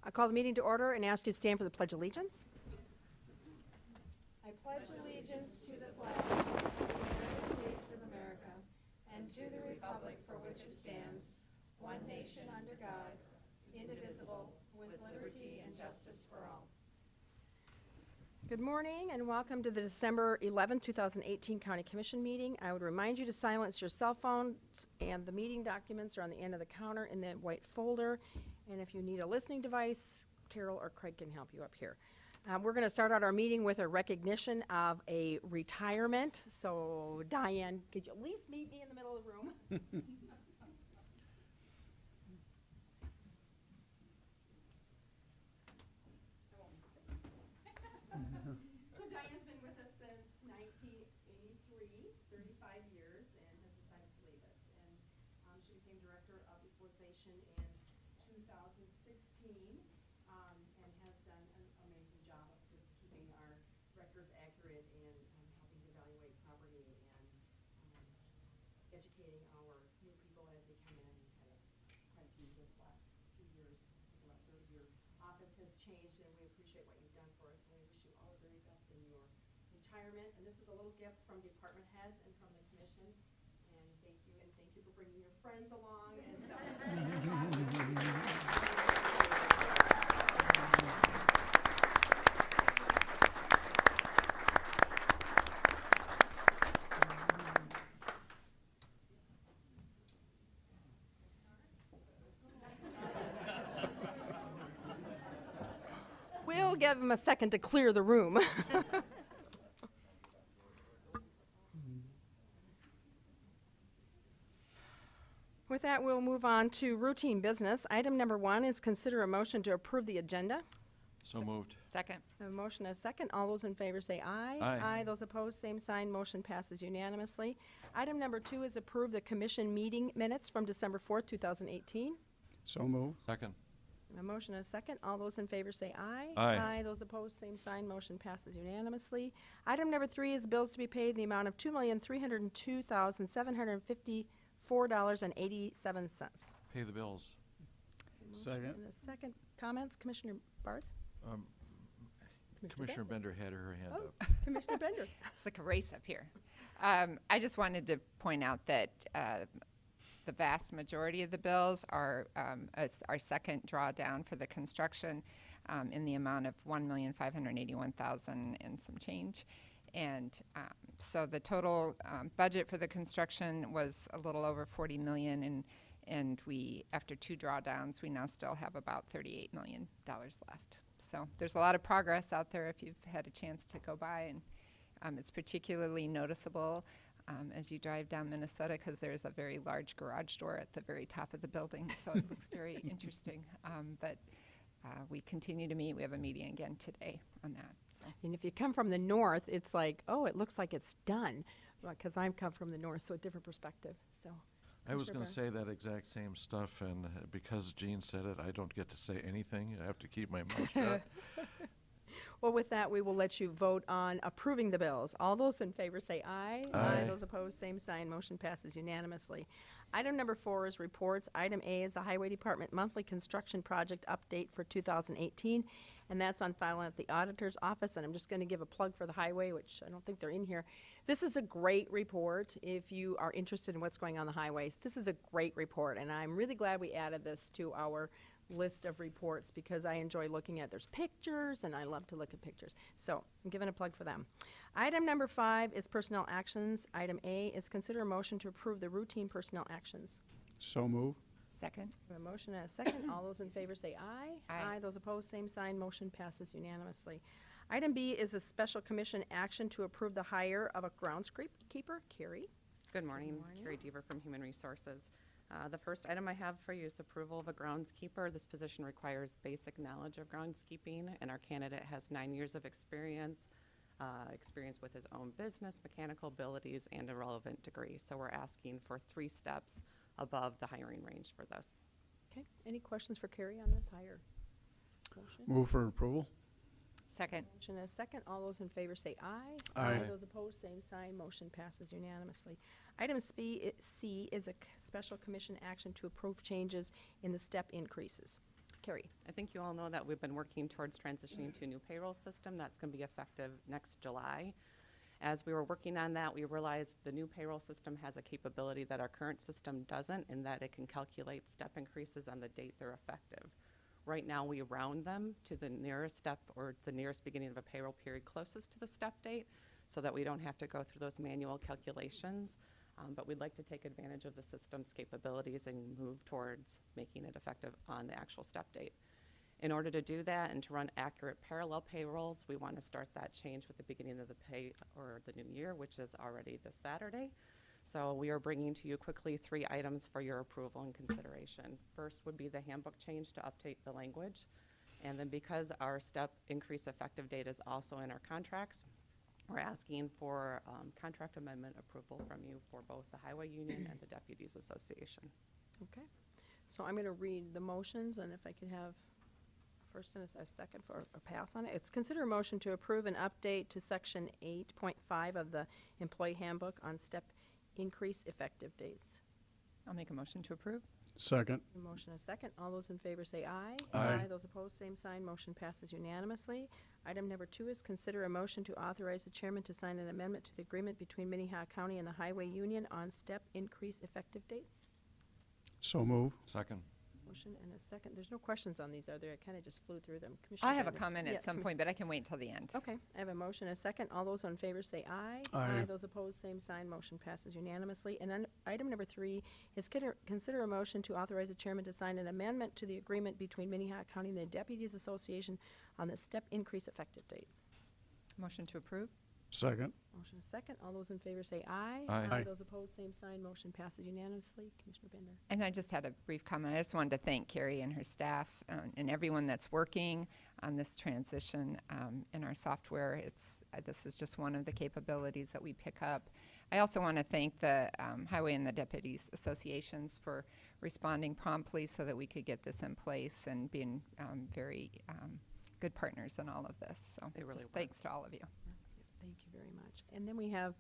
I call the meeting to order and ask you to stand for the Pledge of Allegiance. I pledge allegiance to the flag of the United States of America and to the republic for which it stands, one nation under God, indivisible, with liberty and justice for all. Good morning and welcome to the December 11, 2018 County Commission meeting. I would remind you to silence your cell phones, and the meeting documents are on the end of the counter in the white folder. And if you need a listening device, Carol or Craig can help you up here. We're going to start out our meeting with a recognition of a retirement. So Diane, could you at least meet me in the middle of the room? So Diane's been with us since 1983, 35 years, and has decided to leave us. And she became Director of Equalization in 2016, and has done an amazing job of just keeping our records accurate and helping to evaluate property and educating our new people as they come in and kind of try to do this last few years. About third year office has changed, and we appreciate what you've done for us, and we wish you all the very best in your retirement. And this is a little gift from department heads and from the commission, and thank you for bringing your friends along and We'll give them a second to clear the room. With that, we'll move on to routine business. Item number 1 is consider a motion to approve the agenda. So moved. Second. A motion and a second. All those in favor say aye. Aye. Those opposed, same sign. Motion passes unanimously. Item number 2 is approve the commission meeting minutes from December 4th, 2018. So moved. Second. A motion and a second. All those in favor say aye. Aye. Those opposed, same sign. Motion passes unanimously. Item number 3 is bills to be paid in the amount of $2,302,754.87. Pay the bills. Second. And a second. Comments, Commissioner Barth? Commissioner Bender had her hand Oh, up. Commissioner Bender. It's like a race up here. I just wanted to point out that the vast majority of the bills are our second drawdown for the construction in the amount of $1,581,000 and some change. And so the total budget for the construction was a little over $40 million, and we, after 2 drawdowns, we now still have about $38 million left. So there's a lot of progress out there if you've had a chance to go by, and it's particularly noticeable as you drive down Minnesota, because there's a very large garage door at the very top of the building, so it looks very interesting. But we continue to meet. We have a meeting again today on that. So. And if you come from the north, it's like, oh, it looks like it's done, because I've come from the north, so a different perspective. So I was Commissioner going to say that exact same stuff, and because Jean said it, I don't get to say anything. I have to keep my mouth shut. Well, with that, we will let you vote on approving the bills. All those in favor say aye. Aye. Those opposed, same sign. Motion passes unanimously. Item number 4 is reports. Item A is the Highway Department monthly construction project update for 2018, and that's on file at the auditor's office. And I'm just going to give a plug for the highway, which I don't think they're in here. This is a great report if you are interested in what's going on the highways. This is a great report, and I'm really glad we added this to our list of reports because I enjoy looking at there's pictures, and I love to look at pictures. So I'm giving a plug for them. Item number 5 is personnel actions. Item A is consider a motion to approve the routine personnel actions. So moved. Second. A motion and a second. All those in favor say aye. Aye. Those opposed, same sign. Motion passes unanimously. Item B is a special commission action to approve the hire of a groundskeeper. Carrie? Good morning, morning. Carrie Deaver from Human Resources. The first item I have for you is approval of a groundskeeper. This position requires basic knowledge of groundskeeping, and our candidate has 9 years of experience with his own business, mechanical abilities, and a relevant degree. So we're asking for 3 steps above the hiring range for this. Okay. Any questions for Carrie on this hire? Motion? Move for approval. Second. Motion and a second. All those in favor say aye. Aye. Those opposed, same sign. Motion passes unanimously. Item C is a special commission action to approve changes in the step increases. Carrie. I think you all know that we've been working towards transitioning to a new payroll system that's going to be effective next July. As we were working on that, we realized the new payroll system has a capability that our current system doesn't, in that it can calculate step increases on the date they're effective. Right now, we round them to the nearest step or the nearest beginning of a payroll period closest to the step date so that we don't have to go through those manual calculations. But we'd like to take advantage of the system's capabilities and move towards making it effective on the actual step date. In order to do that and to run accurate parallel payrolls, we want to start that change with the beginning of the pay or the new year, which is already this Saturday. So we are bringing to you quickly 3 items for your approval and consideration. First would be the handbook change to update the language. And then because our step increase effective date is also in our contracts, we're asking for contract amendment approval from you for both the Highway Union and the Deputies Association. Okay. So I'm going to read the motions, and if I could have first and a second for a pass on it. It's consider a motion to approve an update to section 8.5 of the employee handbook on step increase effective dates. I'll make a motion to approve. Second. A motion and a second. All those in favor say aye. Aye. Those opposed, same sign. Motion passes unanimously. Item number 2 is consider a motion to authorize the chairman to sign an amendment to the agreement between Minnehaha County and the Highway Union on step increase effective dates. So move. Second. Motion and a second. There's no questions on these, are there? I kind of just flew through them. Commissioner I have a Bender? comment Yeah, at some point, but I can wait until the end. Okay, I have a motion and a second. All those in favor say aye. Aye. Those opposed, same sign. Motion passes unanimously. And then item number 3 is consider a motion to authorize the chairman to sign an amendment to the agreement between Minnehaha County and the Deputies Association on the step increase effective date. Motion to approve. Second. Motion is second. All those in favor say aye. Aye. Aye. Those opposed, same sign. Motion passes unanimously. Commissioner Bender. And I just had a brief comment. I just wanted to thank Carrie and her staff and everyone that's working on this transition in our software. This is just one of the capabilities that we pick up. I also want to thank the Highway and the Deputies Associations for responding promptly so that we could get this in place and being very good partners in all of this. So They really just were. thanks to all of you. Thank you very much. And then we have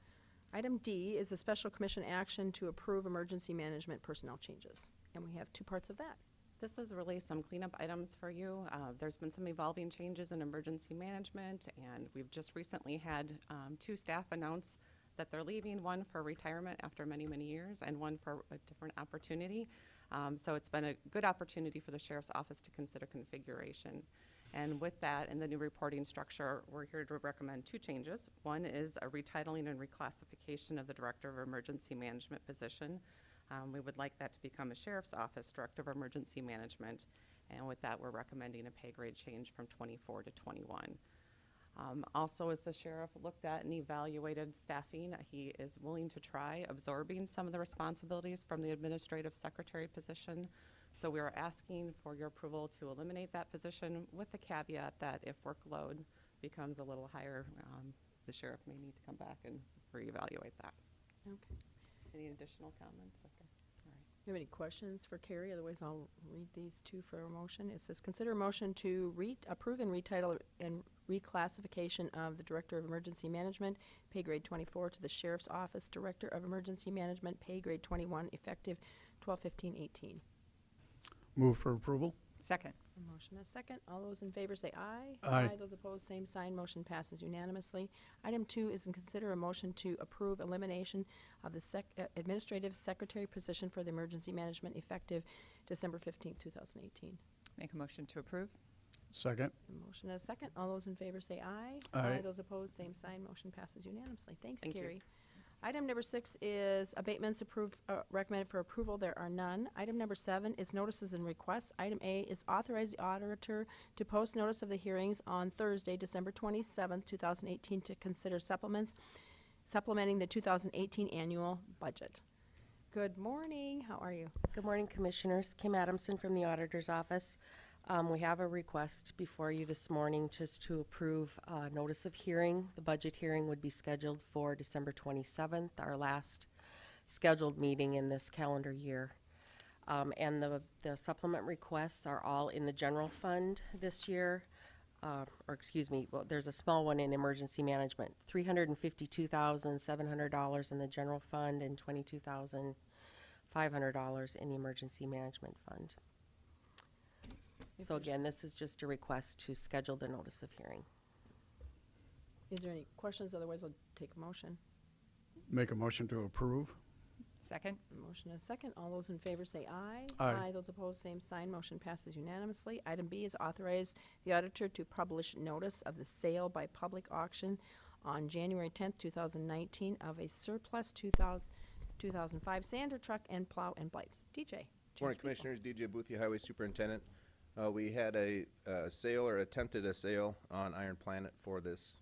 item D is a special commission action to approve emergency management personnel changes. And we have 2 parts of that. This is really some cleanup items for you. There's been some evolving changes in emergency management, and we've just recently had 2 staff announce that they're leaving, one for retirement after many, many years, and one for a different opportunity. So it's been a good opportunity for the Sheriff's Office to consider configuration. And with that and the new reporting structure, we're here to recommend 2 changes. One is a retitling and reclassification of the Director of Emergency Management position. We would like that to become a Sheriff's Office Director of Emergency Management. And with that, we're recommending a pay grade change from 24 to 21. Also, as the sheriff looked at and evaluated staffing, he is willing to try absorbing some of the responsibilities from the administrative secretary position. So we are asking for your approval to eliminate that position with the caveat that if workload becomes a little higher, the sheriff may need to come back and reevaluate that. Okay. Any additional comments? Okay. All right. Do you have any questions for Carrie? Otherwise, I'll read these 2 for a motion. It says, consider a motion to approve and retitle and reclassification of the Director of Emergency Management, pay grade 24, to the Sheriff's Office Director of Emergency Management, pay grade 21, effective 12/15/18. Move for approval. Second. A motion and a second. All those in favor say aye. Aye. Those opposed, same sign. Motion passes unanimously. Item 2 is to consider a motion to approve elimination of the administrative secretary position for the emergency management effective December 15th, 2018. Make a motion to approve. Second. A motion and a second. All those in favor say aye. Aye. Those opposed, same sign. Motion passes unanimously. Thanks, Thank you. Carrie. Item number 6 is abatements recommended for approval. There are none. Item number 7 is notices and requests. Item A is authorize the auditor to post notice of the hearings on Thursday, December 27th, 2018, to consider supplementing the 2018 annual budget. Good morning. How are you? Good morning, Commissioners. Kim Adamson from the Auditor's Office. We have a request before you this morning just to approve notice of hearing. The budget hearing would be scheduled for December 27th, our last scheduled meeting in this calendar year. And the supplement requests are all in the general fund this year. There's a small one in emergency management, $352,700 in the general fund and $22,500 in the emergency management fund. So again, this is just a request to schedule the notice of hearing. Is there any questions? Otherwise, I'll take a motion. Make a motion to approve. Second? Motion is second. All those in favor say aye. Aye. Those opposed, same sign. Motion passes unanimously. Item B is authorize the auditor to publish notice of the sale by public auction on January 10th, 2019 of a surplus 2005 sander truck and plow and blights. DJ. Morning, Commissioners. DJ Boothia, Highway Superintendent. We had a sale or attempted a sale on Iron Planet for this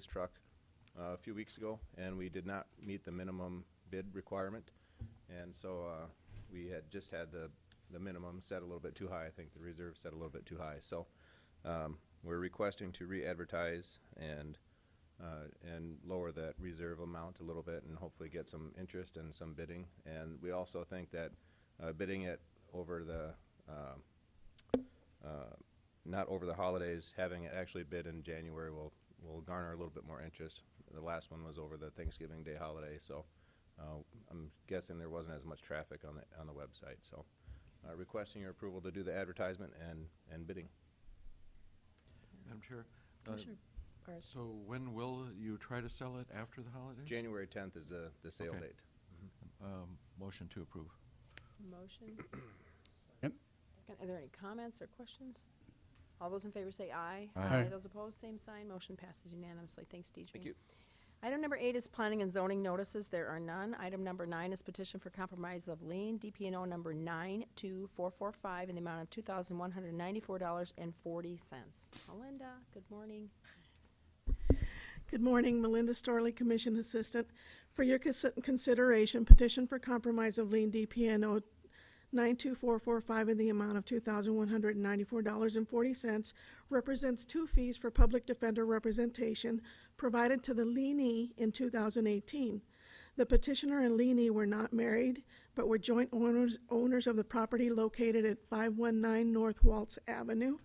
truck a few weeks ago, and we did not meet the minimum bid requirement. And so we had just had the minimum set a little bit too high. I think the reserve set a little bit too high. So we're requesting to re-advertise and lower that reserve amount a little bit and hopefully get some interest and some bidding. And we also think that bidding it over the not over the holidays, having it actually bid in January will garner a little bit more interest. The last one was over the Thanksgiving Day holiday, so I'm guessing there wasn't as much traffic on the website. So requesting your approval to do the advertisement and bidding. Madam Chair, Commissioner Barth. so when will you try to sell it after the holidays? January 10th is the sale Okay. date. Motion to approve. Motion. Second. Second. Are there any comments or questions? All those in favor say aye. Aye. Those opposed, same sign. Motion passes unanimously. Thanks, DJ. Thank you. Item number 8 is planning and zoning notices. There are none. Item number 9 is petition for compromise of lien, DPNO number 92445 in the amount of $2,194.40. Melinda, good morning. Good morning, Melinda Storley, Commission Assistant. For your consideration, petition for compromise of lien DPNO 92445 in the amount of $2,194.40 represents 2 fees for public defender representation provided to the lienee in 2018. The petitioner and lienee were not married, but were joint owners of the property located at 519 North Waltz Avenue.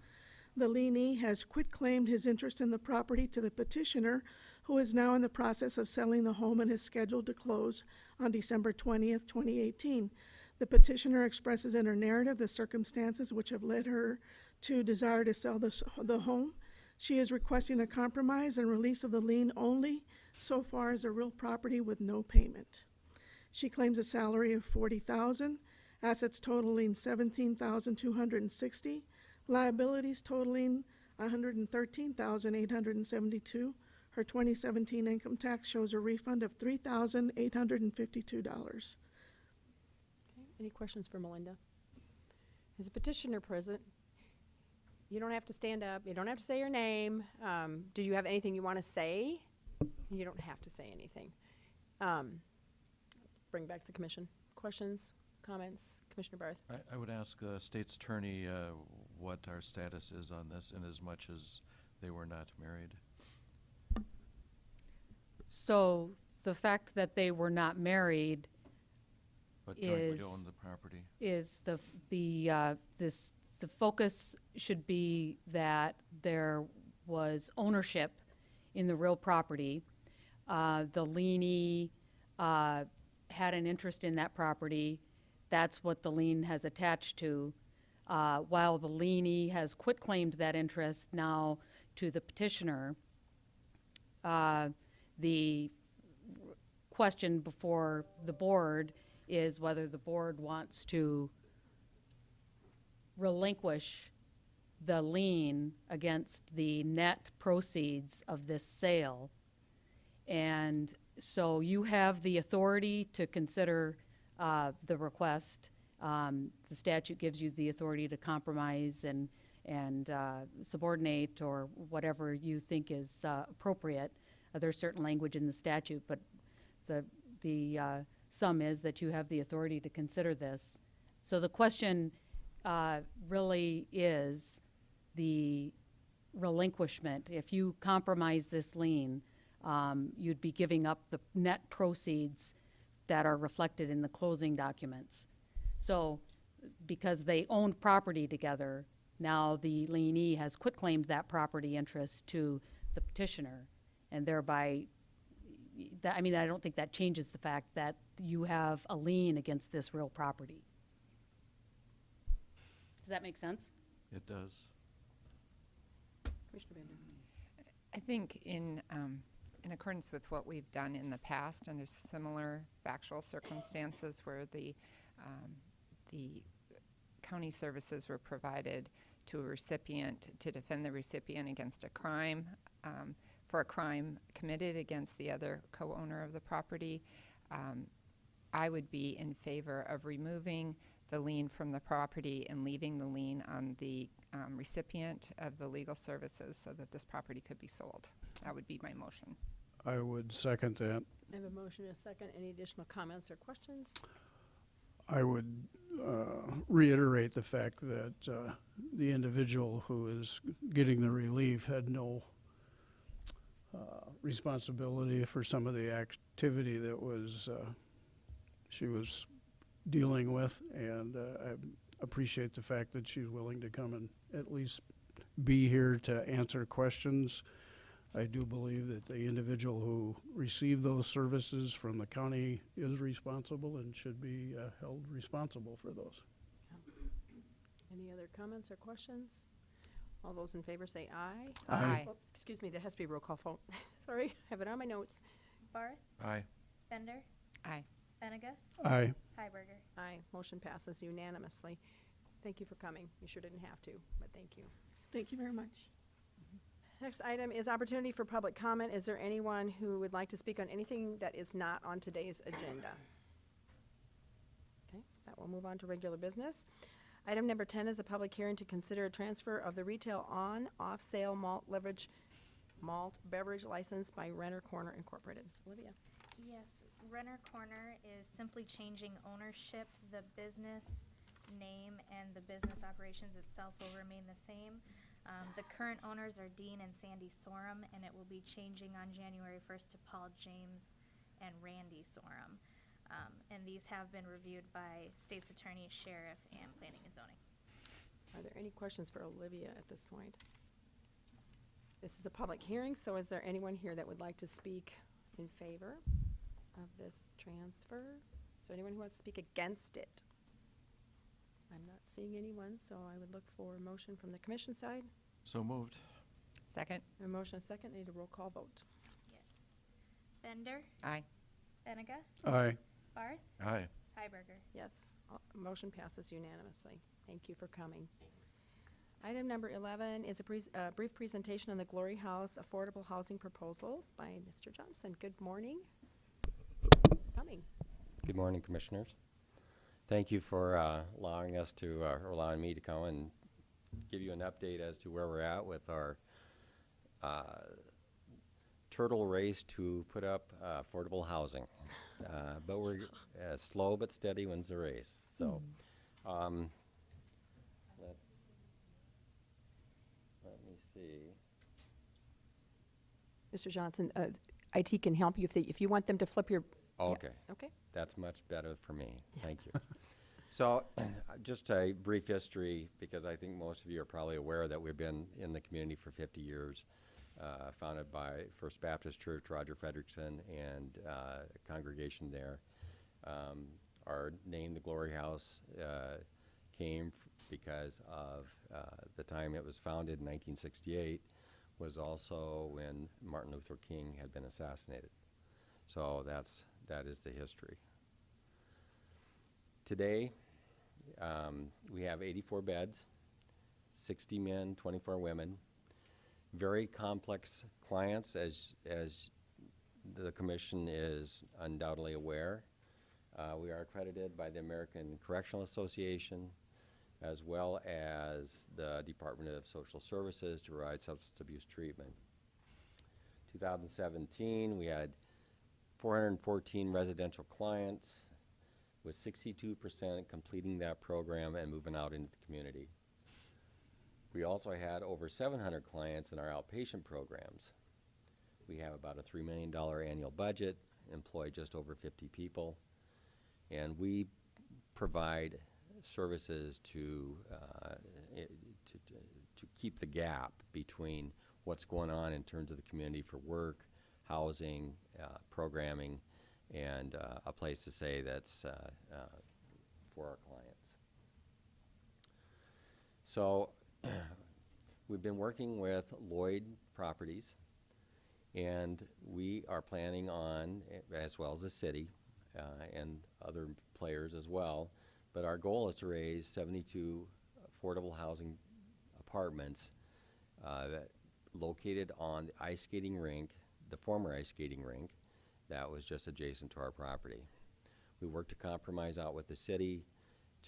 The lienee has quitclaimed his interest in the property to the petitioner, who is now in the process of selling the home and is scheduled to close on December 20th, 2018. The petitioner expresses in her narrative the circumstances which have led her to desire to sell the home. She is requesting a compromise and release of the lien only so far as a real property with no payment. She claims a salary of $40,000, assets totaling $17,260, liabilities totaling $113,872. Her 2017 income tax shows a refund of $3,852. Any questions for Melinda? Is the petitioner present? You don't have to stand up. You don't have to say your name. Do you have anything you want to say? You don't have to say anything. Bring back the commission. Questions, comments? Commissioner Barth? I would ask the state's attorney what our status is on this, in as much as they were not married. So the fact that they were not married But jointly Is- owned the property. is the focus should be that there was ownership in the real property. The lienee had an interest in that property. That's what the lien has attached to. While the lienee has quitclaimed that interest now to the petitioner, the question before the board is whether the board wants to relinquish the lien against the net proceeds of this sale. And so you have the authority to consider the request. The statute gives you the authority to compromise and subordinate or whatever you think is appropriate. There's certain language in the statute, but the sum is that you have the authority to consider this. So the question really is the relinquishment. If you compromise this lien, you'd be giving up the net proceeds that are reflected in the closing documents. So because they owned property together, now the lienee has quitclaimed that property interest to the petitioner, and thereby, I don't think that changes the fact that you have a lien against this real property. Does that make sense? It does. Commissioner Bender. I think in accordance with what we've done in the past under similar factual circumstances where the county services were provided to a recipient to defend the recipient against a crime, for a crime committed against the other co-owner of the property, I would be in favor of removing the lien from the property and leaving the lien on the recipient of the legal services so that this property could be sold. That would be my motion. I would second that. I have a motion and a second. Any additional comments or questions? I would reiterate the fact that the individual who is getting the relief had no responsibility for some of the activity that was she was dealing with, and I appreciate the fact that she's willing to come and at least be here to answer questions. I do believe that the individual who received those services from the county is responsible and should be held responsible for those. Any other comments or questions? All those in favor say aye. Aye. Oops, excuse me, that has to be a roll call vote. Sorry, I have it on my notes. Barth, Aye. Bender, Aye. Benega, Aye. Hiberger. Aye, motion passes unanimously. Thank you for coming. You sure didn't have to, but thank you. Thank you very much. Next item is opportunity for public comment. Is there anyone who would like to speak on anything that is not on today's agenda? Okay, that will move on to regular business. Item number 10 is a public hearing to consider a transfer of the retail on/off sale malt beverage license by Renner Corner Incorporated. Olivia. Yes, Renner Corner is simply changing ownership. The business name and the business operations itself will remain the same. The current owners are Dean and Sandy Sorum, and it will be changing on January 1st to Paul James and Randy Sorum. And these have been reviewed by State's Attorney, Sheriff, and Planning and Zoning. Are there any questions for Olivia at this point? This is a public hearing, so is there anyone here that would like to speak in favor of this transfer? So anyone who wants to speak against it? I'm not seeing anyone, so I would look for a motion from the commission side. So moved. Second. A motion and a second. Need a roll call vote. Yes. Bender, Aye. Benega, Aye. Barth, Aye. Hiberger. Yes, motion passes unanimously. Thank you for coming. Item number 11 is a brief presentation on the Glory House Affordable Housing Proposal by Mr. Johnson. Good morning. Coming. Good morning, Commissioners. Thank you for allowing me to come and give you an update as to where we're at with our turtle race to put up affordable housing. But we're slow but steady wins the race. So let me see. Mr. Johnson, IT can help you if you want them to flip your. Okay. Yeah, okay. That's much better for me. Thank you. So just a brief history, because I think most of you are probably aware that we've been in the community for 50 years, founded by First Baptist Church, Roger Frederickson, and a congregation there. Our name, the Glory House, came because of the time it was founded in 1968 was also when Martin Luther King had been assassinated. So that is the history. Today, we have 84 beds, 60 men, 24 women. Very complex clients, as the Commission is undoubtedly aware. We are accredited by the American Correctional Association, as well as the Department of Social Services to provide substance abuse treatment. 2017, we had 414 residential clients, with 62% completing that program and moving out into the community. We also had over 700 clients in our outpatient programs. We have about a $3 million annual budget, employ just over 50 people, and we provide services to keep the gap between what's going on in terms of the community for work, housing, programming, and a place to stay that's for our clients. So We've been working with Lloyd Properties, and we are planning on, as well as the city and other players as well, but our goal is to raise 72 affordable housing apartments located on the ice skating rink, the former ice skating rink, that was just adjacent to our property. We worked to compromise out with the city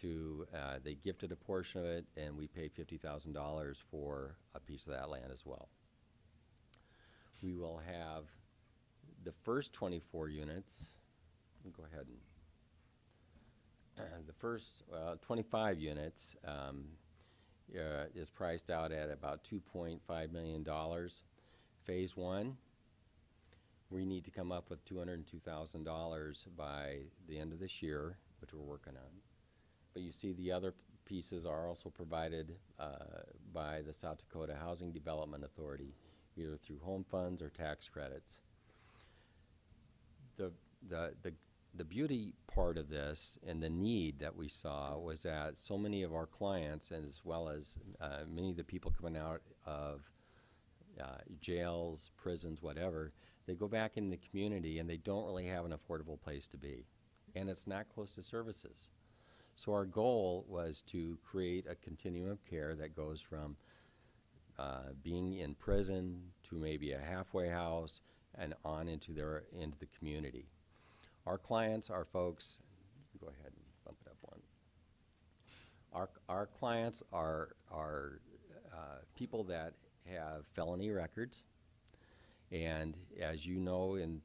to, they gifted a portion of it, and we paid $50,000 for a piece of that land as well. We will have the first 24 units, go ahead and, the first 25 units is priced out at about $2.5 million. Phase one, we need to come up with $202,000 by the end of this year, which we're working on. But you see the other pieces are also provided by the South Dakota Housing Development Authority, either through home funds or tax credits. The beauty part of this and the need that we saw was that so many of our clients, and as well as many of the people coming out of jails, prisons, whatever, they go back in the community and they don't really have an affordable place to be. And it's not close to services. So our goal was to create a continuum of care that goes from being in prison to maybe a halfway house and on into the community. Our clients are folks, go ahead and bump it up one. Our clients are people that have felony records, and as you know, in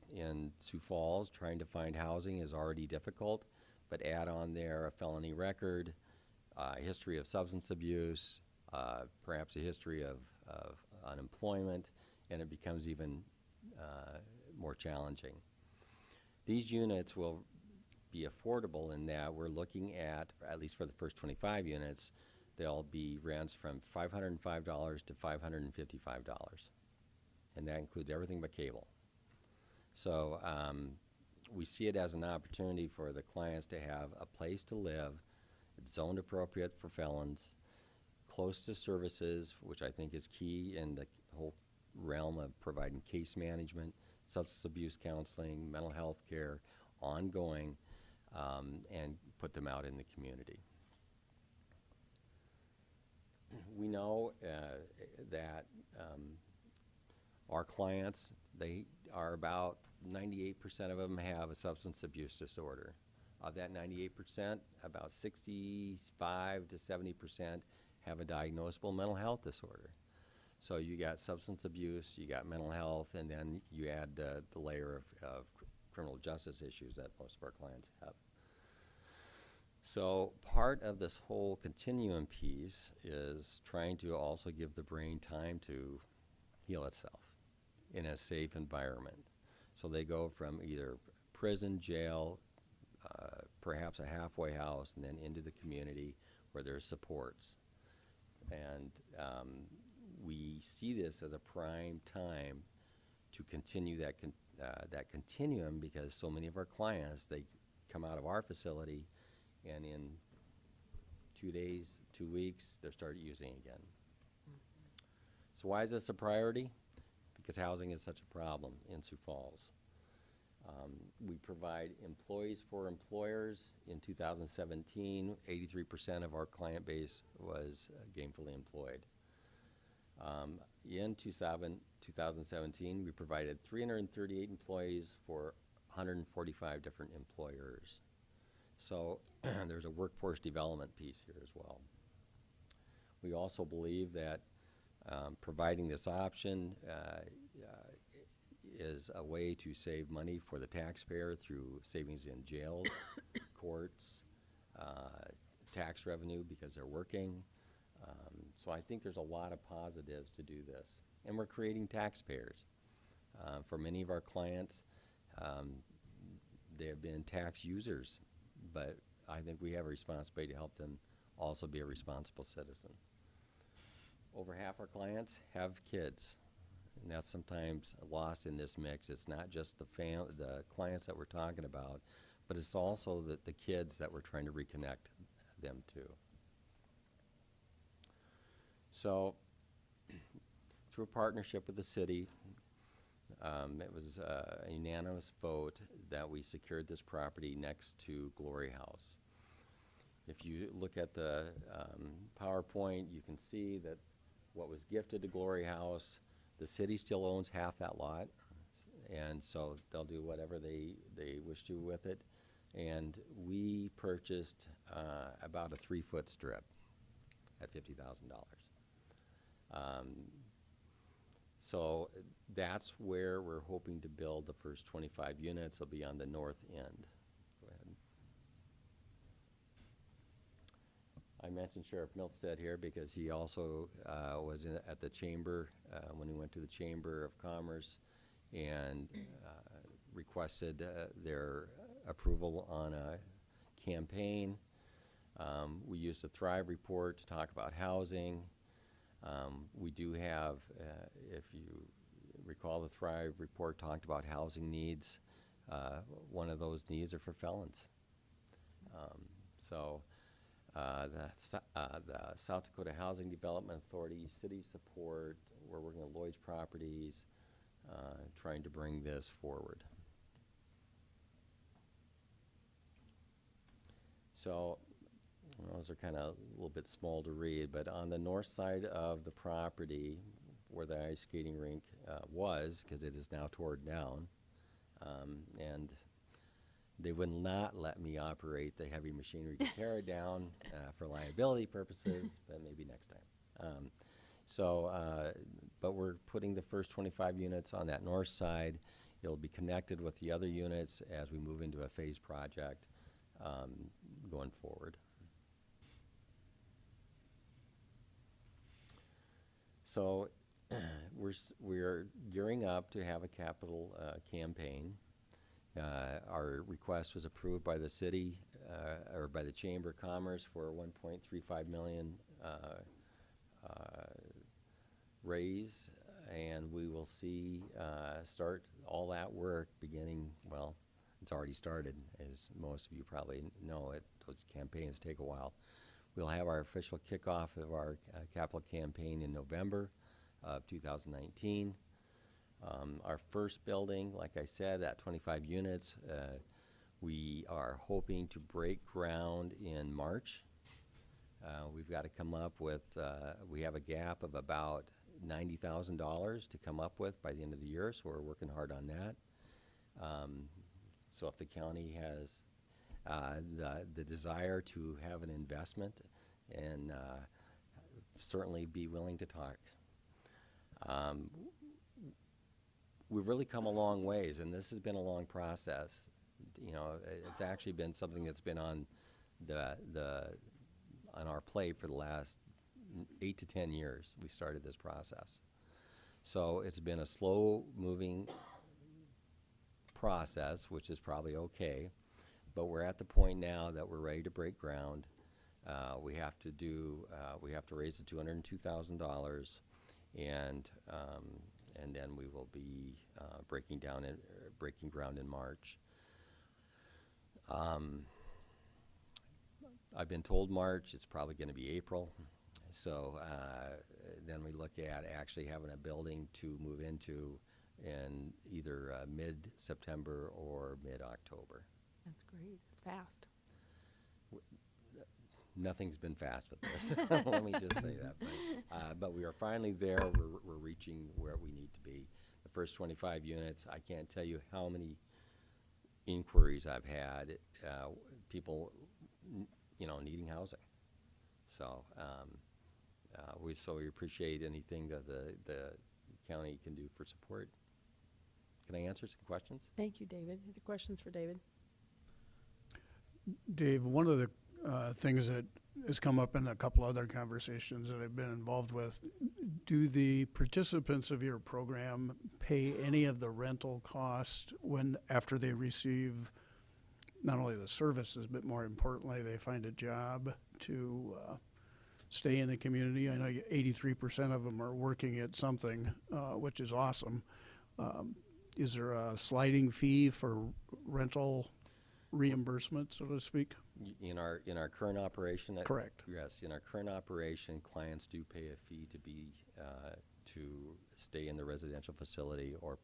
Sioux Falls, trying to find housing is already difficult, but add on there a felony record, a history of substance abuse, perhaps a history of unemployment, and it becomes even more challenging. These units will be affordable in that we're looking at least for the first 25 units, they'll be rents from $505 to $555. And that includes everything but cable. So we see it as an opportunity for the clients to have a place to live. It's zoned appropriate for felons, close to services, which I think is key in the whole realm of providing case management, substance abuse counseling, mental health care, ongoing, and put them out in the community. We know that our clients, they are about 98% of them have a substance abuse disorder. Of that 98%, about 65 to 70% have a diagnosable mental health disorder. So you got substance abuse, you got mental health, and then you add the layer of criminal justice issues that most of our clients have. So part of this whole continuum piece is trying to also give the brain time to heal itself in a safe environment. So they go from either prison, jail, perhaps a halfway house, and then into the community where there's supports. And we see this as a prime time to continue that continuum, because so many of our clients, they come out of our facility and in 2 days, 2 weeks, they start using again. So why is this a priority? Because housing is such a problem in Sioux Falls. We provide employees for employers. In 2017, 83% of our client base was gainfully employed. In 2017, we provided 338 employees for 145 different employers. So there's a workforce development piece here as well. We also believe that providing this option is a way to save money for the taxpayer through savings in jails, courts, tax revenue because they're working. So I think there's a lot of positives to do this. And we're creating taxpayers. For many of our clients, they have been tax users, but I think we have a responsibility to help them also be a responsible citizen. Over half our clients have kids, and that's sometimes lost in this mix. It's not just the clients that we're talking about, but it's also the kids that we're trying to reconnect them to. So through a partnership with the city. It was a unanimous vote that we secured this property next to Glory House. If you look at the PowerPoint, you can see that what was gifted to Glory House, the city still owns half that lot, and so they'll do whatever they wish to with it. And we purchased about a 3-foot strip at $50,000. So that's where we're hoping to build the first 25 units. They'll be on the north end. Go ahead. I mentioned Sheriff Milstead here because he also was at the chamber when he went to the Chamber of Commerce and requested their approval on a campaign. We used the Thrive report to talk about housing. We do have, if you recall, the Thrive report talked about housing needs. One of those needs are for felons. The South Dakota Housing Development Authority, city support, we're working with Lloyd's Properties, trying to bring this forward. So those are kind of a little bit small to read, but on the north side of the property where the ice skating rink was, because it is now torn down, and they would not let me operate the heavy machinery to tear it down for liability purposes, but maybe next time. But we're putting the first 25 units on that north side. It'll be connected with the other units as we move into a phase project going forward. So we're gearing up to have a capital campaign. Our request was approved by the city or by the Chamber of Commerce for a $1.35 million raise, and we will see start all that work beginning, well, it's already started, as most of you probably know. Those campaigns take a while. We'll have our official kickoff of our capital campaign in November of 2019. Our first building, like I said, at 25 units, we are hoping to break ground in March. We've got to come up with, we have a gap of about $90,000 to come up with by the end of the year, so we're working hard on that. So if the county has the desire to have an investment, and certainly be willing to talk. We've really come a long ways, and this has been a long process. You know, it's actually been something that's been on on our plate for the last 8 to 10 years. We started this process, so it's been a slow-moving process, which is probably okay. But we're at the point now that we're ready to break ground. We have to raise the $202,000, and then we will be breaking ground in March. I've been told March. It's probably going to be April. So then we look at actually having a building to move into in either mid-September or mid-October. That's great. It's fast. Nothing's been fast with this. Let me just say that. But we are finally there. We're reaching where we need to be. The first 25 units, I can't tell you how many inquiries I've had, people, needing housing. So we appreciate anything that the county can do for support. Can I answer some questions? Thank you, David. Any questions for David? Dave, one of the things that has come up in a couple other conversations that I've been involved with, do the participants of your program pay any of the rental cost after they receive not only the services, but more importantly, they find a job to stay in the community? I know 83% of them are working at something, which is awesome. Is there a sliding fee for rental reimbursement, so to speak? In our current operation? Correct. Yes, in our current operation, clients do pay a fee to to stay in the residential facility or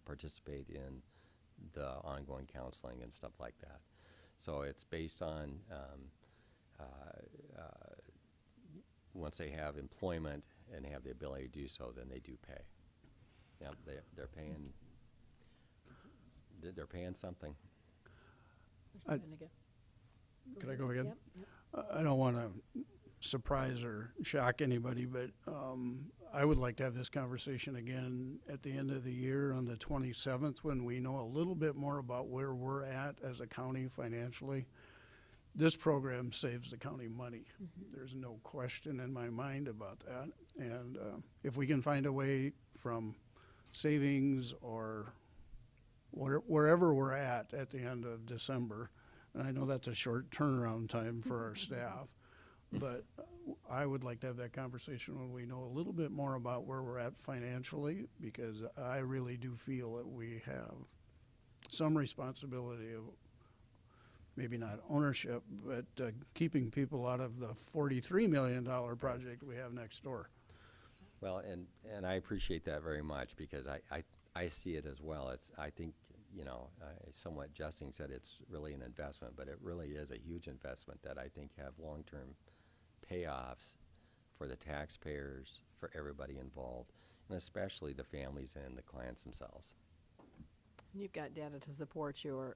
participate in the ongoing counseling and stuff like that. So it's based on once they have employment and have the ability to do so, then they do pay. Yeah, they're paying. They're paying something. Could I go again? Yep. I don't want to surprise or shock anybody, but I would like to have this conversation again at the end of the year on the 27th when we know a little bit more about where we're at as a county financially. This program saves the county money. There's no question in my mind about that. And if we can find a way from savings or wherever we're at the end of December, and I know that's a short turnaround time for our staff, but I would like to have that conversation when we know a little bit more about where we're at financially, because I really do feel that we have some responsibility of maybe not ownership, but keeping people out of the $43 million project we have next door. Well, and I appreciate that very much because I see it as well. I think, somewhat jesting said it's really an investment, but it really is a huge investment that I think have long-term payoffs for the taxpayers, for everybody involved, and especially the families and the clients themselves. You've got data to support your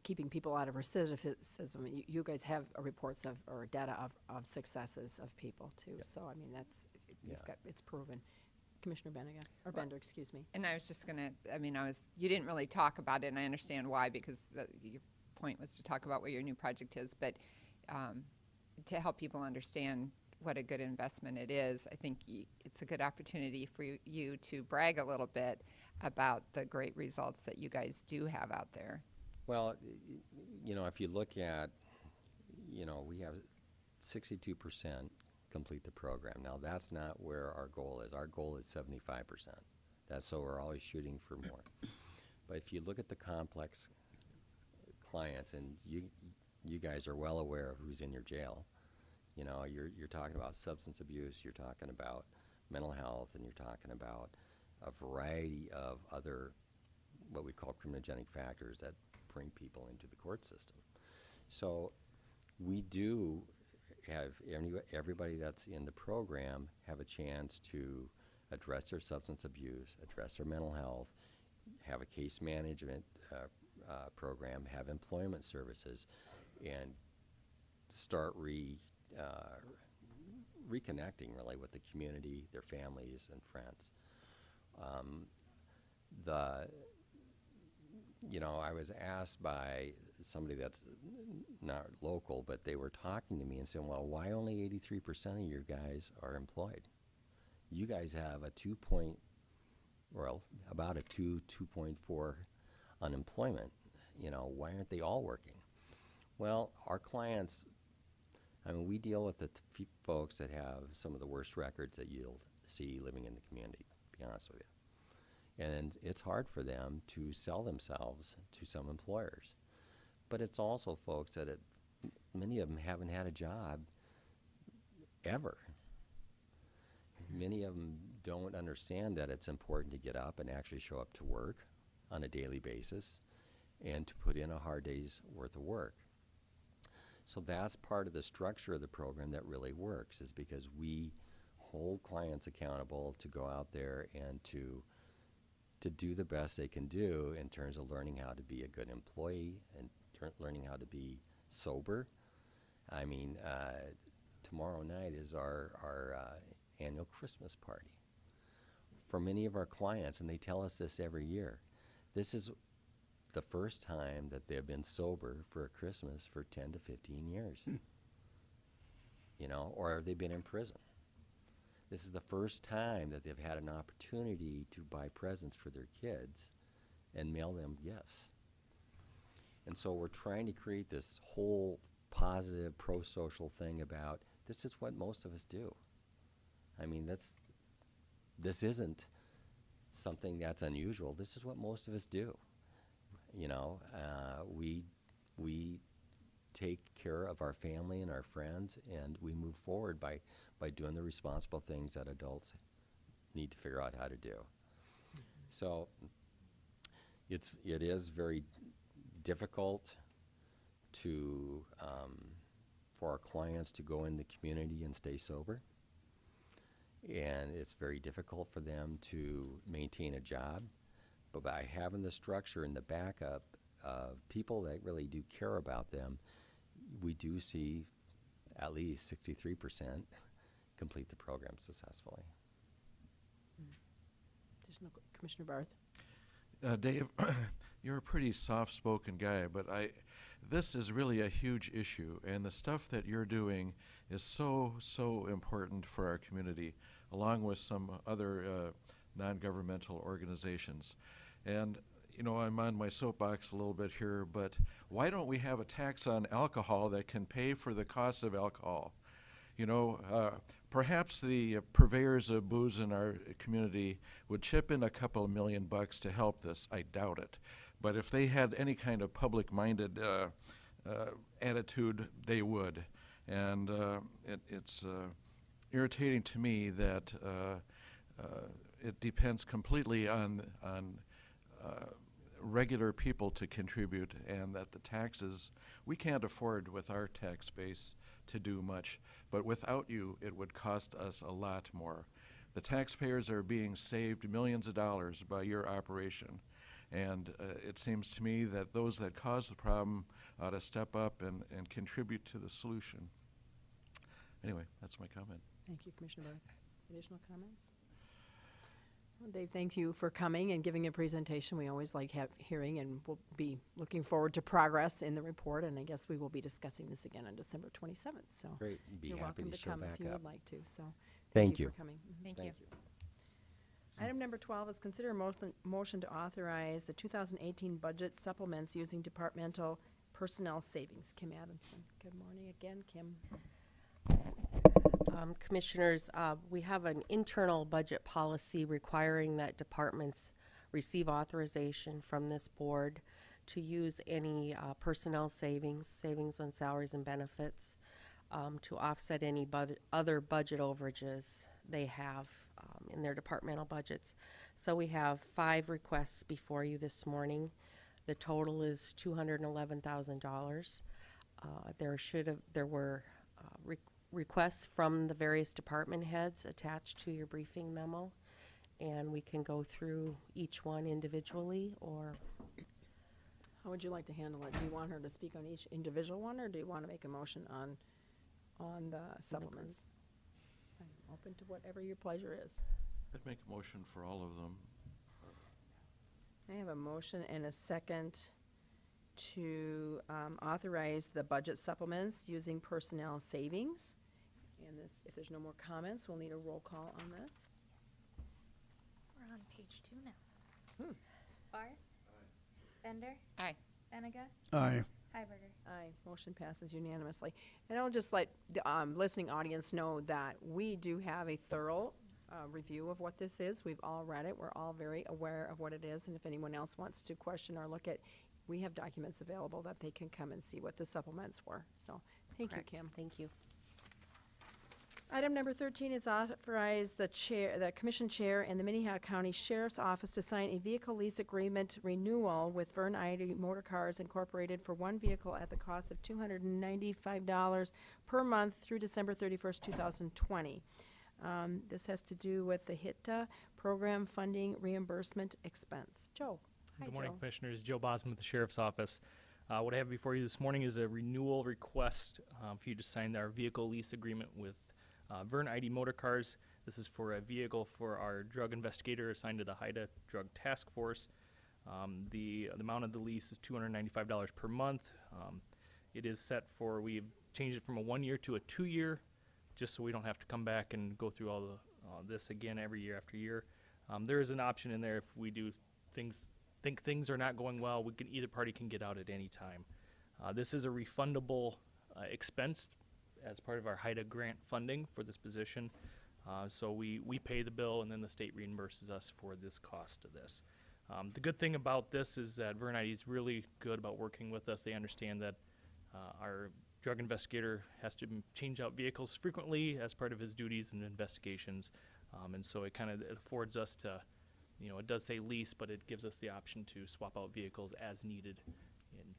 keeping people out of recidivism. You guys have reports of, or data of successes of people too. Yep. So I mean, you've Yeah. got, it's proven. Commissioner Benega, or Bender, excuse me. And I was just gonna, you didn't really talk about it, and I understand why, because your point was to talk about what your new project is, but to help people understand what a good investment it is, I think it's a good opportunity for you to brag a little bit about the great results that you guys do have out there. Well, if you look at, we have 62% complete the program. Now, that's not where our goal is. Our goal is 75%. So we're always shooting for more. But if you look at the complex clients, and you guys are well aware of who's in your jail, you're talking about substance abuse, you're talking about mental health, and you're talking about a variety of other what we call criminogenic factors that bring people into the court system. So we do have everybody that's in the program have a chance to address their substance abuse, address their mental health, have a case management program, have employment services, and start reconnecting really with the community, their families and friends. I was asked by somebody that's not local, but they were talking to me and saying, well, why only 83% of your guys are employed? You guys have about a 2.4 unemployment. Why aren't they all working? Well, our clients, we deal with the folks that have some of the worst records that you'll see living in the community, to be honest with you. And it's hard for them to sell themselves to some employers. But it's also folks that many of them haven't had a job ever. Many of them don't understand that it's important to get up and actually show up to work on a daily basis and to put in a hard day's worth of work. So that's part of the structure of the program that really works, is because we hold clients accountable to go out there and to do the best they can do in terms of learning how to be a good employee and learning how to be sober. Tomorrow night is our annual Christmas party. For many of our clients, and they tell us this every year, this is the first time that they've been sober for a Christmas for 10 to 15 years. Or they've been in prison. This is the first time that they've had an opportunity to buy presents for their kids and mail them gifts. And so we're trying to create this whole positive, pro-social thing about this is what most of us do. This isn't something that's unusual. This is what most of us do. We take care of our family and our friends, and we move forward by doing the responsible things that adults need to figure out how to do. So it is very difficult to for our clients to go in the community and stay sober, and it's very difficult for them to maintain a job. But by having the structure and the backup of people that really do care about them, we do see at least 63% complete the program successfully. Additional, Commissioner Barth? Dave, you're a pretty soft-spoken guy, but this is really a huge issue, and the stuff that you're doing is so important for our community, along with some other non-governmental organizations. And you know, I'm on my soapbox a little bit here, but why don't we have a tax on alcohol that can pay for the cost of alcohol? You know, perhaps the purveyors of booze in our community would chip in a couple $1 million to help this. I doubt it. But if they had any kind of public-minded attitude, they would. And it's irritating to me that it depends completely on regular people to contribute, and that the taxes, we can't afford with our tax base to do much, but without you it would cost us a lot more. The taxpayers are being saved millions of dollars by your operation, and it seems to me that those that cause the problem ought to step up and contribute to the solution. Anyway, that's my comment. Thank you, Commissioner Barth. Additional comments? Well, Dave, thank you for coming and giving a presentation. We always like hearing, and we'll be looking forward to progress in the report, and I guess we will be discussing this again on December 27th. So Great. Be you're happy welcome to to show come back if you up. would like to. So Thank you. for coming. Mhm. Thank you. Item number 12 is consider a motion to authorize the 2018 budget supplements using departmental personnel savings. Kim Adamson. Good morning again, Kim. Commissioners, we have an internal budget policy requiring that departments receive authorization from this board to use any personnel savings on salaries and benefits, to offset any other budget overages they have in their departmental budgets. So we have 5 requests before you this morning. The total is $211,000. There were requests from the various department heads attached to your briefing memo, and we can go through each one individually, or How would you like to handle it? Do you want her to speak on each individual one, or do you want to make a motion on the supplements? I'm open to whatever your pleasure is. I'd make a motion for all of them. I have a motion and a second to authorize the budget supplements using personnel savings. And this, if there's no more comments, we'll need a roll call on this. We're on page 2 now. Hmm. Barth? Bender? Aye. Benega? Aye. Hiberger? Aye, motion passes unanimously. And I'll just let the listening audience know that we do have a thorough review of what this is. We've all read it. We're all very aware of what it is. And if anyone else wants to question or look at, we have documents available that they can come and see what the supplements were. So, thank correct. you, Kim. Thank you. Item number 13 is authorize the commission chair and the Minnehaha County Sheriff's Office to sign a vehicle lease agreement renewal with Vern Ida Motor Cars Incorporated for one vehicle at the cost of $295 per month through December 31st, 2020. This has to do with the HITA program funding reimbursement expense. Joe. Hi, Good morning, Joe. Commissioners. Joe Bosman with the Sheriff's Office. What I have before you this morning is a renewal request for you to sign our vehicle lease agreement with Vern ID Motor Cars. This is for a vehicle for our drug investigator assigned to the HIDA Drug Task Force. The amount of the lease is $295 per month. It is set for, we've changed it from a 1-year to a 2-year, just so we don't have to come back and go through all this again every year after year. There is an option in there if we do think things are not going well, either party can get out at any time. This is a refundable expense as part of our HIDA grant funding for this position. So we pay the bill, and then the state reimburses us for this cost of this. The good thing about this is that Vern ID is really good about working with us. They understand that Our drug investigator has to change out vehicles frequently as part of his duties and investigations. And so it kind of affords us to, it does say lease, but it gives us the option to swap out vehicles as needed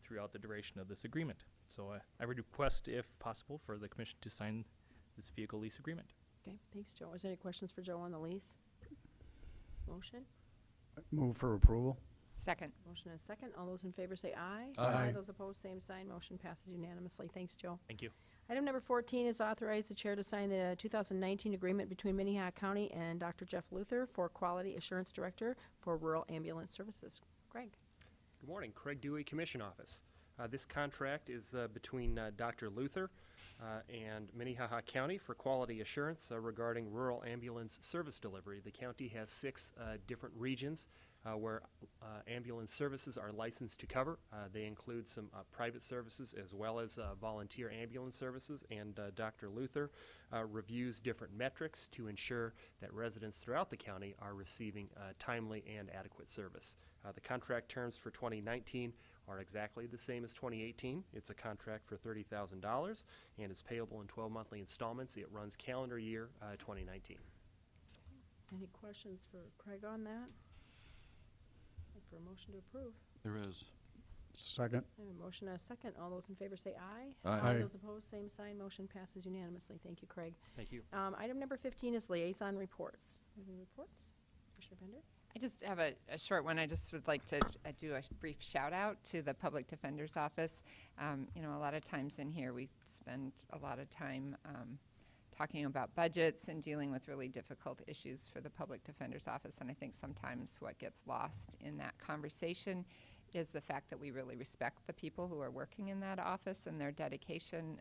throughout the duration of this agreement. So I would request, if possible, for the commission to sign this vehicle lease agreement. Okay, thanks, Joe. Is there any questions for Joe on the lease? Motion? Move for approval. Second. Motion and a second. All those in favor say aye. Aye. Those opposed, same sign. Motion passes unanimously. Thanks, Joe. Thank you. Item number 14 is authorize the chair to sign the 2019 agreement between Minnehaha County and Dr. Jeff Luther for Quality Assurance Director for Rural Ambulance Services. Greg. Good morning, Craig Dewey, Commission Office. This contract is between Dr. Luther and Minnehaha County for quality assurance regarding rural ambulance service delivery. The county has 6 different regions where ambulance services are licensed to cover. They include some private services as well as volunteer ambulance services, and Dr. Luther reviews different metrics to ensure that residents throughout the county are receiving timely and adequate service. The contract terms for 2019 are exactly the same as 2018. It's a contract for $30,000 and is payable in 12 monthly installments. It runs calendar year 2019. Any questions for Craig on that? Look for a motion to approve. There is. Second. I have a motion and a second. All those in favor say aye. Aye. Those opposed, same sign. Motion passes unanimously. Thank you, Craig. Thank you. Item number 15 is liaison reports. Any reports? Commissioner Bender? I just have a short one. I just would like to do a brief shout out to the Public Defender's Office. A lot of times in here we spend a lot of time talking about budgets and dealing with really difficult issues for the Public Defender's Office. And I think sometimes what gets lost in that conversation is the fact that we really respect the people who are working in that office and their dedication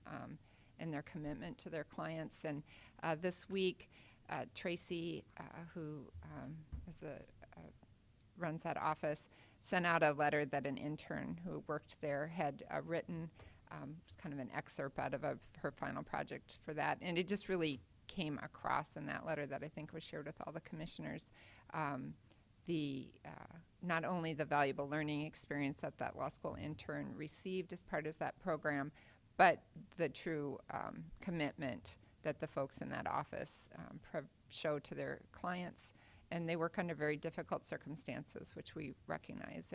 and their commitment to their clients. And this week, Tracy, who runs that office, sent out a letter that an intern who worked there had written. It's kind of an excerpt out of her final project for that. And it just really came across in that letter that I think was shared with all the commissioners. Not only the valuable learning experience that law school intern received as part of that program, but the true commitment that the folks in that office show to their clients. And they work under very difficult circumstances, which we recognize.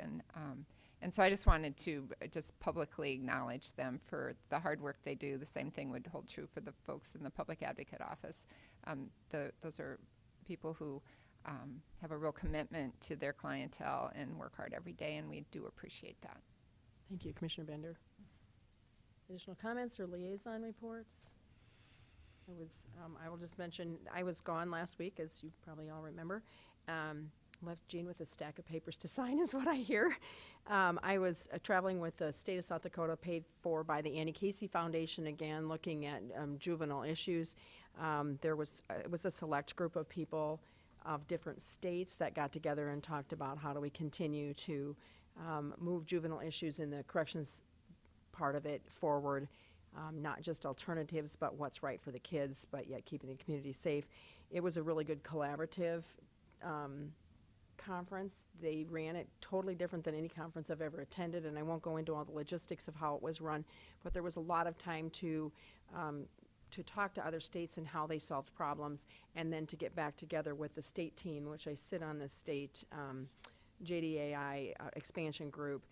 And so I just wanted to just publicly acknowledge them for the hard work they do. The same thing would hold true for the folks in the Public Advocate Office. Those are people who have a real commitment to their clientele and work hard every day, and we do appreciate that. Thank you, Commissioner Bender. Additional comments or liaison reports? I will just mention, I was gone last week, as you probably all remember. Left Jean with a stack of papers to sign is what I hear. I was traveling with the state of South Dakota, paid for by the Annie Casey Foundation, again, looking at juvenile issues. It was a select group of people of different states that got together and talked about how do we continue to move juvenile issues in the corrections part of it forward. Not just alternatives, but what's right for the kids, but yet keeping the community safe. It was a really good collaborative conference. They ran it totally different than any conference I've ever attended, and I won't go into all the logistics of how it was run, but there was a lot of time to talk to other states and how they solved problems, and then to get back together with the state team, which I sit on the state JDAI expansion group.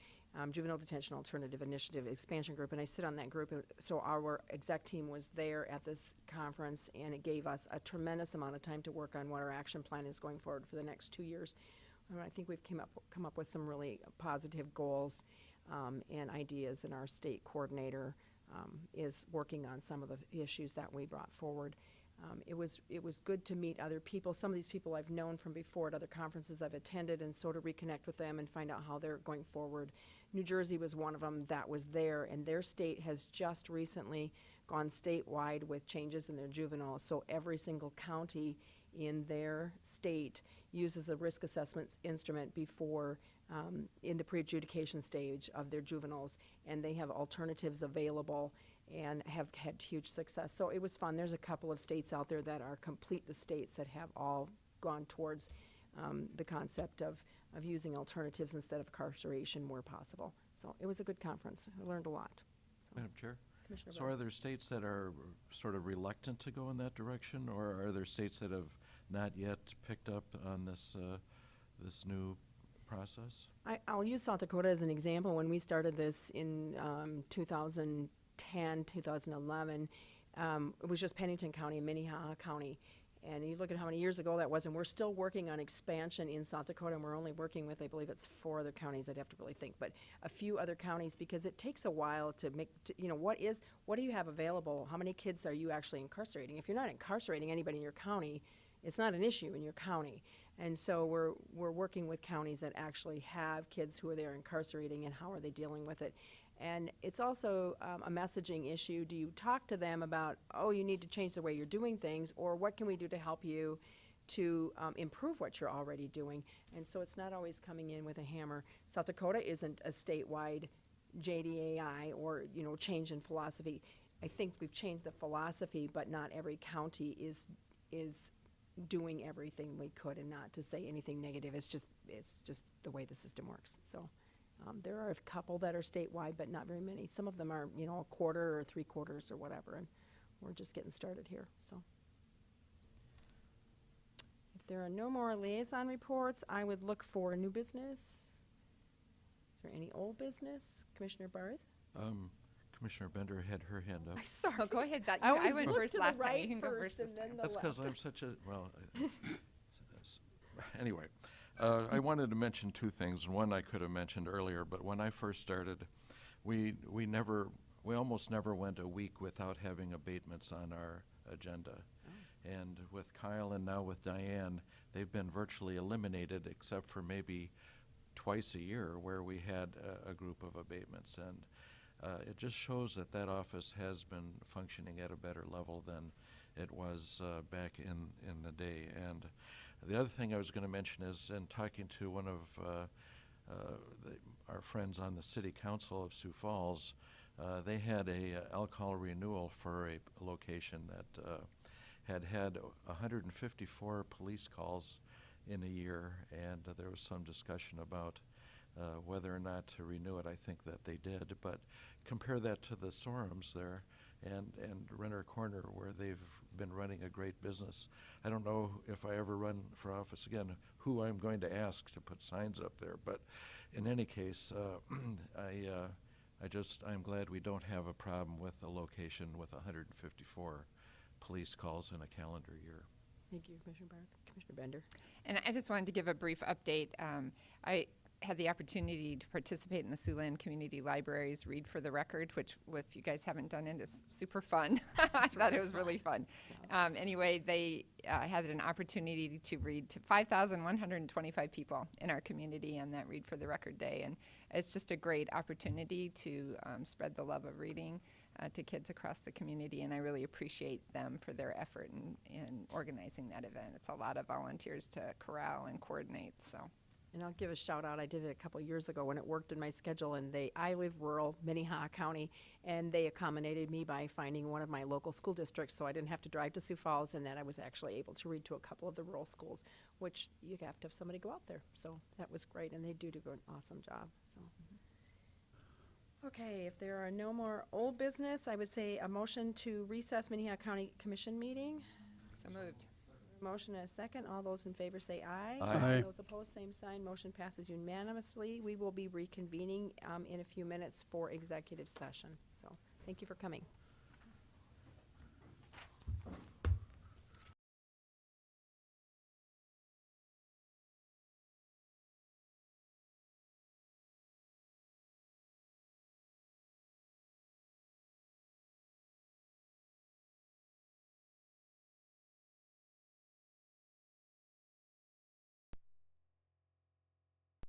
Juvenile Detention Alternative Initiative Expansion Group, and I sit on that group. So our exec team was there at this conference, and it gave us a tremendous amount of time to work on what our action plan is going forward for the next 2 years. I think we've come up with some really positive goals and ideas, and our state coordinator is working on some of the issues that we brought forward. It was good to meet other people. Some of these people I've known from before at other conferences I've attended, and so to reconnect with them and find out how they're going forward. New Jersey was one of them that was there, and their state has just recently gone statewide with changes in their juvenile. So every single county in their state uses a risk assessment instrument before in the pre-adjudication stage of their juveniles, and they have alternatives available and have had huge success. So it was fun. There's a couple of states out there that are complete the states that have all gone towards the concept of using alternatives instead of incarceration where possible. So it was a good conference. I learned a lot. Madam Chair? Commissioner So are there states that are sort of reluctant to go in that direction, or are there states that have not yet picked up on this, this new process? I'll use South Dakota as an example. When we started this in 2010, 2011, it was just Pennington County and Minnehaha County. And you look at how many years ago that was, and we're still working on expansion in South Dakota, and we're only working with, I believe it's 4 other counties, I'd have to really think, but a few other counties, because it takes a while to make, you know, what do you have available? How many kids are you actually incarcerating? If you're not incarcerating anybody in your county, it's not an issue in your county. And so we're working with counties that actually have kids who are there incarcerating, and how are they dealing with it. And it's also a messaging issue. Do you talk to them about, oh, you need to change the way you're doing things, or what can we do to help you to improve what you're already doing? And so it's not always coming in with a hammer. South Dakota isn't a statewide JDAI or, you know, change in philosophy. I think we've changed the philosophy, but not every county is doing everything we could, and not to say anything negative. It's just the way the system works. So. There are a couple that are statewide, but not very many. Some of them are, you know, a quarter or 3/4 or whatever, and we're just getting started here, so. If there are no more liaison reports, I would look for new business. Is there any old business? Commissioner Barth? Commissioner Bender had her hand up. Sorry. Oh, go ahead. I I always went look first to the last time. right You can go first first this and then time. the That's because left. I'm such a, well, anyway. I wanted to mention 2 things. One I could have mentioned earlier, but when I first started, we almost never went a week without having abatements on our agenda. And with Kyle and now with Diane, they've been virtually eliminated, except for maybe twice a year where we had a group of abatements. And it just shows that that office has been functioning at a better level than it was back in the day. And the other thing I was going to mention is, in talking to one of our friends on the City Council of Sioux Falls, they had a alcohol renewal for a location that had 154 police calls in a year, and there was some discussion about whether or not to renew it. I think that they did, but compare that to the Sorums there and Renner Corner, where they've been running a great business. I don't know if I ever run for office again who I'm going to ask to put signs up there, but in any case, I'm glad we don't have a problem with a location with 154 police calls in a calendar year. Thank you, Commissioner Barth. Commissioner Bender? And I just wanted to give a brief update. I had the opportunity to participate in the Siouxland Community Library's Read for the Record, which, if you guys haven't done it, is super fun. I thought it was really fun. Anyway, they had an opportunity to read to 5,125 people in our community on that Read for the Record Day. And it's just a great opportunity to spread the love of reading to kids across the community, and I really appreciate them for their effort in organizing that event. It's a lot of volunteers to corral and coordinate, so. And I'll give a shout out. I did it a couple years ago when it worked in my schedule, and I live rural, Minnehaha County, and they accommodated me by finding one of my local school districts, so I didn't have to drive to Sioux Falls, and then I was actually able to read to a couple of the rural schools, which you have to have somebody go out there. So that was great, and they do an awesome job. So. Okay, if there are no more old business, I would say a motion to recess Minnehaha County Commission meeting. So moved. Motion and a second. All those in favor say aye. Aye. Those opposed, same sign. Motion passes unanimously. We will be reconvening in a few minutes for executive session. So, thank you for coming.